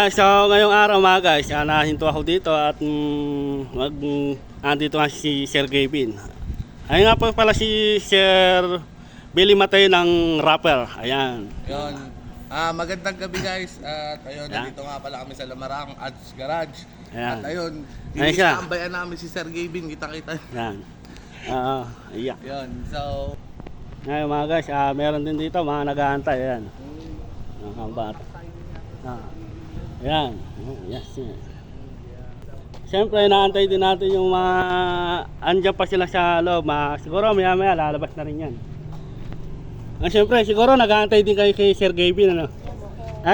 So ngayong araw mga guys, nahinto ako dito at andito nga si Sir Gavin. Ayun nga po pala si Sir Billy Matay ng rapper. Ayan. Yun. Magandang gabi guys. At ayun, nandito nga pala kami sa Lamarang Ads Garage. Ayan. At ayun, Ayan siya. iniistambayan namin si Sir Gavin. Kita-kita. Ayan. Iya. Yun. So, Ngayon mga guys, meron din dito mga nag-aantay. Ayan. Mga bata. Ayan. Yes. Siyempre, naantay din natin yung mga andyan pa sila sa loob. Siguro maya-maya lalabas na rin yan. Siyempre, siguro nag-aantay din kayo kay Sir Gavin. Ano?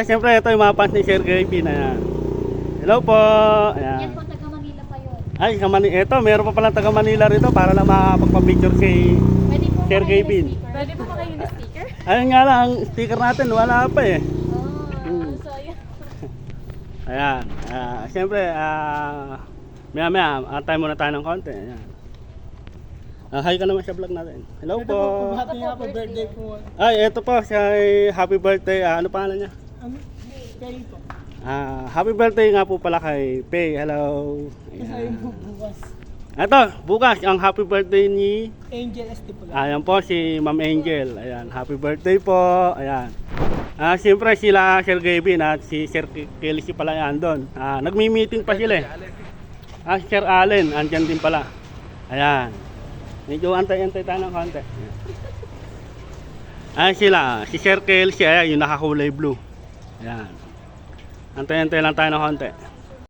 Siyempre, ito yung mga fans ni Sir Gavin. Ayan. Hello po. Ayan. Yan po, taga Manila pa yun. Ay, ito, meron pa pala taga Manila rito para lang makapagpa-picture si Pwede po Sir Gavin. Pwede po ba kayo na sticker? Ayun nga lang, ang sticker natin wala pa eh. So yun. Ayan. Siyempre, maya-maya, antay muna tayo ng konti. Ayan. Hi ka naman sa vlog natin. Hello po. Happy birthday po. Ay, ito po, siya ay happy birthday. Ano pangalan niya? Kayo po. Happy birthday nga po pala kay Pei. Hello. Kasabi po bukas. Ito, bukas ang happy birthday ni Angel ST po lang. ayan po si Ma'am Angel. Ayan, happy birthday po. Ayan. Siyempre sila Sir Gavin at si Sir Kelly pala yan doon. Nagmi-meeting pa sila eh. Sir Allen, andyan din pala. Ayan. Medyo antay-antay tayo ng konti. Ayan sila, si Sir Kelly, ayan, yung nakakulay blue. Ayan. Antay-antay lang tayo ng konti.